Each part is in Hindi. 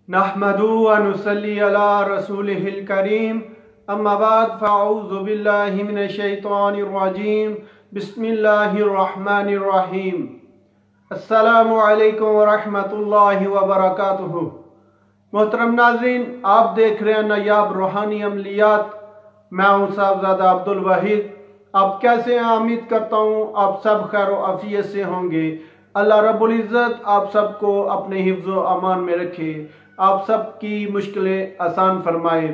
नहमदु व नुसल्ली अला रसूलिहिल करीम अम्मा बाद फ़अऊज़ु बिल्लाहि मिनश शैतानिर रजीम बिस्मिल्लाहिर रहमानिर रहीम। अस्सलामु अलैकुम व रहमतुल्लाहि व बरकातुहू। मोहतरम नाज़रीन, आप देख रहे हैं नायाब रूहानी अमलियात। मैं हूँ साहबजादा अब्दुल वहीद। आप कैसे हैं? उम्मीद करता हूँ आप सब खैर व आफियत से होंगे। अल्लाह रब्बुल इज़्ज़त आप सबको अपने हिफ्ज़ व अमान में रखे, आप सबकी मुश्किलें आसान फरमाए।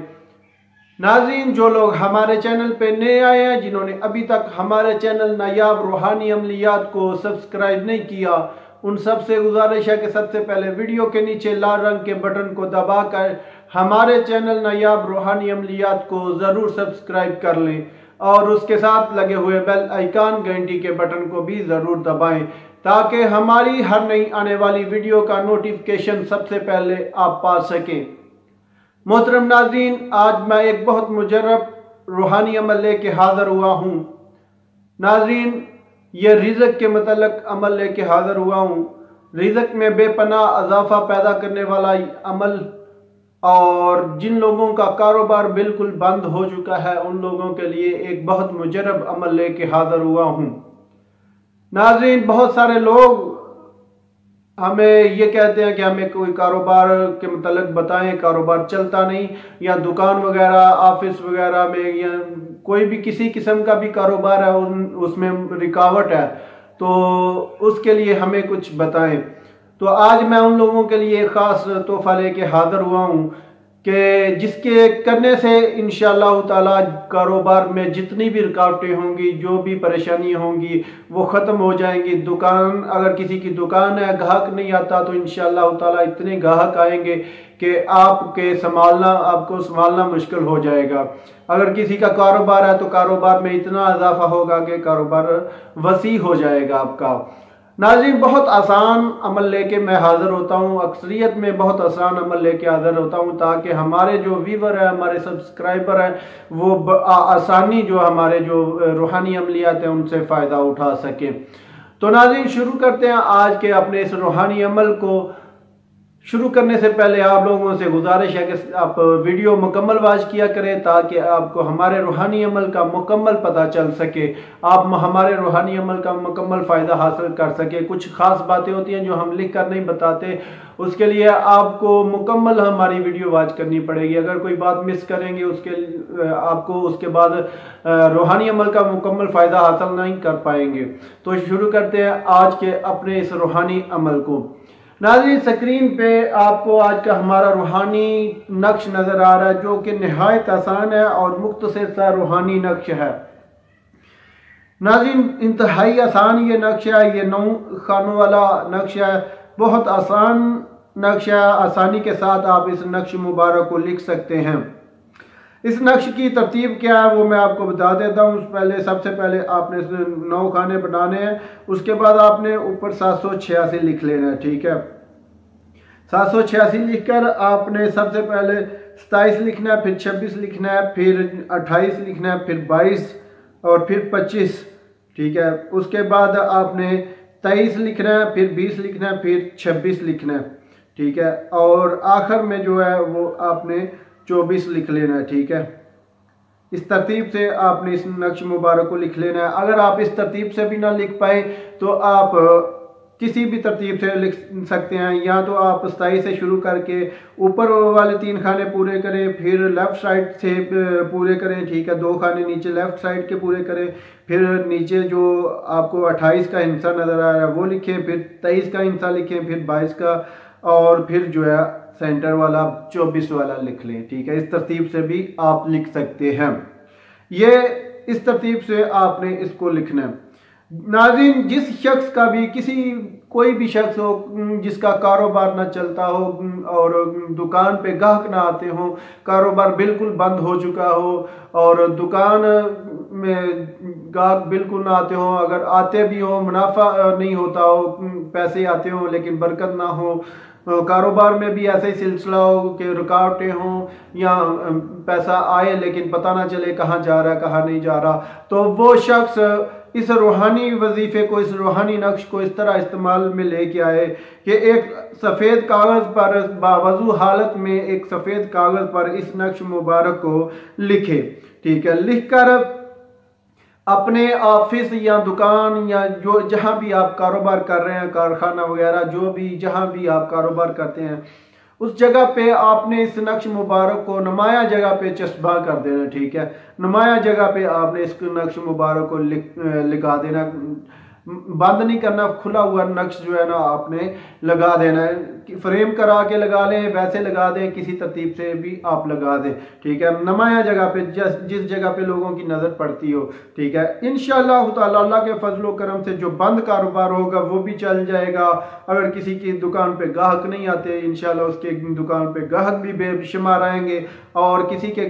नाज़रीन, जो लोग हमारे चैनल पे नए आए हैं, जिन्होंने अभी तक हमारे चैनल नायाब रूहानी अमलियात को सब्सक्राइब नहीं किया, उन सब से गुजारिश है कि सबसे पहले वीडियो के नीचे लाल रंग के बटन को दबाकर हमारे चैनल नायाब रूहानी अमलियात को ज़रूर सब्सक्राइब कर लें और उसके साथ लगे हुए बेल आइकन घंटी के बटन को भी ज़रूर दबाएं ताकि हमारी हर नई आने वाली वीडियो का नोटिफिकेशन सबसे पहले आप पा सकें। मोहतरम नाज़रीन, आज मैं एक बहुत मुजर्रब रूहानी अमल लेके हाज़िर हुआ हूँ। नाज़रीन, ये रिज़्क़ के मतलब अमल लेके हाज़िर हुआ हूँ। रिज़्क़ में बेपनाह इजाफा पैदा करने वाला अमल, और जिन लोगों का कारोबार बिल्कुल बंद हो चुका है उन लोगों के लिए एक बहुत मुजर्रब अमल लेके हाज़िर हुआ हूँ। नाज़रीन, बहुत सारे लोग हमें ये कहते हैं कि हमें कोई कारोबार के मतलब बताएं, कारोबार चलता नहीं, या दुकान वगैरह ऑफिस वगैरह में या कोई भी किसी किस्म का भी कारोबार है उसमें रुकावट है, तो उसके लिए हमें कुछ बताएं। तो आज मैं उन लोगों के लिए ख़ास तोहफा लेके हाज़िर हुआ हूँ कि जिसके करने से इंशाअल्लाह ताला कारोबार में जितनी भी रुकावटें होंगी, जो भी परेशानी होंगी, वो ख़त्म हो जाएंगी। दुकान, अगर किसी की दुकान है, ग्राहक नहीं आता, तो इंशाअल्लाह ताला इतने ग्राहक आएंगे कि आपको संभालना मुश्किल हो जाएगा। अगर किसी का कारोबार है तो कारोबार में इतना इजाफा होगा कि कारोबार वसी हो जाएगा आपका। नाज़रीन, बहुत आसान अमल लेके मैं हाज़िर होता हूँ, अक्सरियत में बहुत आसान अमल लेके हाज़िर होता हूँ ताकि हमारे जो व्यूवर है, हमारे सब्सक्राइबर हैं, वो आसानी जो हमारे जो रूहानी अमलियात हैं उनसे फ़ायदा उठा सकें। तो नाज़रीन, शुरू करते हैं आज के अपने इस रूहानी अमल को। शुरू करने से पहले आप लोगों से गुजारिश है कि आप वीडियो मुकम्मल वॉच किया करें ताकि आपको हमारे रूहानी अमल का मुकम्मल पता चल सके, आप हमारे रूहानी अमल का मुकम्मल फ़ायदा हासिल कर सके। कुछ ख़ास बातें होती हैं जो हम लिख कर नहीं बताते, उसके लिए आपको मुकम्मल हमारी वीडियो वॉच करनी पड़ेगी। अगर कोई बात मिस करेंगे आपको उसके बाद रूहानी अमल का मुकम्मल फ़ायदा हासिल नहीं कर पाएंगे। तो शुरू करते हैं आज के अपने इस रूहानी अमल को। नाज़रीन, स्क्रीन पे आपको आज का हमारा रूहानी नक्श नज़र आ रहा है जो कि निहायत आसान है और मुख्तसर सा रूहानी नक्श है। नाज़रीन, इंतहाई आसान ये नक्श है, ये 9 खानों वाला नक्श है, बहुत आसान नक्श है। आसानी के साथ आप इस नक्श मुबारक को लिख सकते हैं। इस नक्श की तरतीब क्या है वो मैं आपको बता देता हूँ। सबसे पहले आपने 9 खाने बनाने हैं, उसके बाद आपने ऊपर 786 लिख लेना है, ठीक है। 786 लिखकर आपने सबसे पहले 27 लिखना है, फिर 26 लिखना है, फिर 28 लिखना है, फिर 22 और फिर 25, ठीक है। उसके बाद आपने 23 लिखना है, फिर 20 लिखना है, फिर 26 लिखना है, ठीक है। और आखिर में जो है वो आपने 24 लिख लेना है, ठीक है। इस तरतीब से आपने इस नक्श मुबारक को लिख लेना है। अगर आप इस तरतीब से भी ना लिख पाए तो आप किसी भी तरतीब से लिख सकते हैं। या तो आप 27 से शुरू करके ऊपर वाले 3 खाने पूरे करें, फिर लेफ़्ट साइड से पूरे करें, ठीक है। 2 खाने नीचे लेफ़्ट साइड के पूरे करें, फिर नीचे जो आपको 28 का हिस्सा नज़र आ रहा है वो लिखें, फिर 23 का हिस्सा लिखें, फिर 22 का, और फिर जो है सेंटर वाला 24 वाला लिख लें, ठीक है। इस तरतीब से भी आप लिख सकते हैं। ये इस तरतीब से आपने इसको लिखना है। नाज़रीन, जिस शख्स का भी कोई भी शख्स हो जिसका कारोबार ना चलता हो और दुकान पे ग्राहक ना आते हो, कारोबार बिल्कुल बंद हो चुका हो और दुकान में ग्राहक बिल्कुल ना आते हो, अगर आते भी हो मुनाफा नहीं होता हो, पैसे आते हो लेकिन बरकत ना हो, कारोबार में भी ऐसा ही सिलसिला हो कि रुकावटें हों या पैसा आए लेकिन पता ना चले कहाँ जा रहा है कहाँ नहीं जा रहा, तो वो शख्स इस रूहानी वजीफे को, इस रूहानी नक्श को इस तरह इस्तेमाल में लेके आए कि एक सफ़ेद कागज़ पर, बावजू हालत में एक सफ़ेद कागज़ पर इस नक्श मुबारक को लिखे। ठीक है, लिखकर अपने ऑफिस या दुकान या जो जहाँ भी आप कारोबार कर रहे हैं, कारखाना वगैरह जो भी जहाँ भी आप कारोबार करते हैं, उस जगह पे आपने इस नक्श मुबारक को नुमाया जगह पे चस्पा कर देना। ठीक है, नुमाया जगह पे आपने इस नक्श मुबारक को लिखा देना, बंद नहीं करना, खुला हुआ नक्श जो है ना आपने लगा देना है। फ्रेम करा के लगा लें, वैसे लगा दें, किसी तरतीब से भी आप लगा दें। ठीक है, नुमाया जगह पे, जिस जगह पे लोगों की नज़र पड़ती हो। ठीक है, इंशाअल्लाह ताला अल्लाह के फजलो करम से जो बंद कारोबार होगा वो भी चल जाएगा। अगर किसी की दुकान पे ग्राहक नहीं आते, इंशाअल्लाह उसके दुकान पे ग्राहक भी बेशुमार आएंगे और किसी के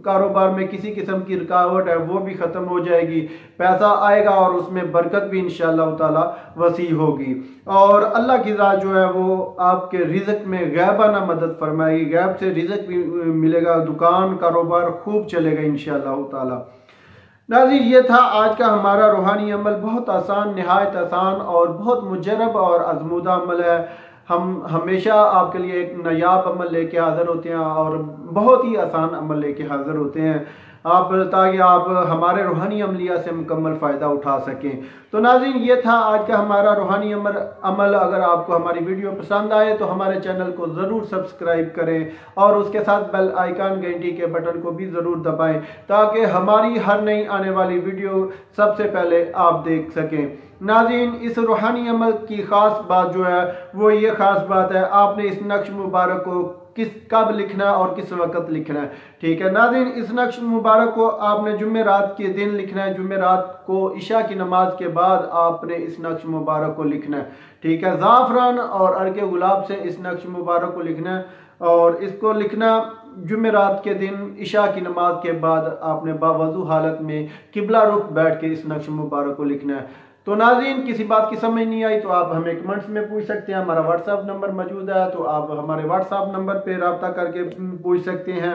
कारोबार में किसी किस्म की रुकावट है वो भी ख़त्म हो जाएगी, पैसा आएगा और उसमें बरकत भी इंशाअल्लाह ताला वसी होगी। और अल्लाह की ज़ात जो है वो आपके रिज़्क़ में गैबाना मदद फरमाएगी, गैब से रिज़्क़ भी मिलेगा, दुकान कारोबार खूब चलेगा इंशाअल्लाह ताला। नाज़रीन, ये था आज का हमारा रूहानी अमल। बहुत आसान, नहायत आसान और बहुत मुजरब और आजमूदा अमल है। हम हमेशा आपके लिए एक नायाब अमल लेके हाज़िर होते हैं और बहुत ही आसान अमल लेके हाज़िर होते हैं आप, ताकि आप हमारे रूहानी अमलिया से मुकम्मल फ़ायदा उठा सकें। तो नाज़रीन, ये था आज का हमारा रूहानी अमल। अगर आपको हमारी वीडियो पसंद आए तो हमारे चैनल को ज़रूर सब्सक्राइब करें और उसके साथ बेल आइकन घंटी के बटन को भी ज़रूर दबाएं ताकि हमारी हर नई आने वाली वीडियो सबसे पहले आप देख सकें। नाज़रीन, इस रूहानी अमल की ख़ास बात जो है वो ये ख़ास बात है, आपने इस नक्श मुबारक को कब लिखना है और किस वक्त लिखना है। ठीक है नाज़रीन, इस नक्श मुबारक को आपने जुमेरात के दिन लिखना है। जुमेरात को इशा की नमाज के बाद आपने इस नक्श मुबारक को लिखना है। ठीक है, ज़ाफ़रान और अर्के गुलाब से इस नक्श मुबारक को लिखना है और इसको लिखना जुमेरात के दिन इशा की नमाज के बाद आपने बावजू हालत में किबला रुख बैठ के इस नक्श मुबारक को लिखना है। तो नाज़रीन, किसी बात की समझ नहीं आई तो आप हमें कमेंट्स में पूछ सकते हैं। हमारा व्हाट्सएप नंबर मौजूद है, तो आप हमारे व्हाट्सएप नंबर पे रब्ता करके पूछ सकते हैं।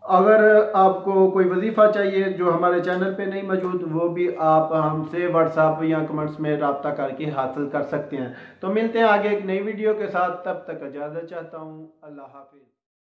अगर आपको कोई वजीफ़ा चाहिए जो हमारे चैनल पे नहीं मौजूद, वो भी आप हमसे व्हाट्सएप या कमेंट्स में रब्ता करके हासिल कर सकते हैं। तो मिलते हैं आगे एक नई वीडियो के साथ, तब तक इजाज़त चाहता हूँ। अल्लाह हाफिज़।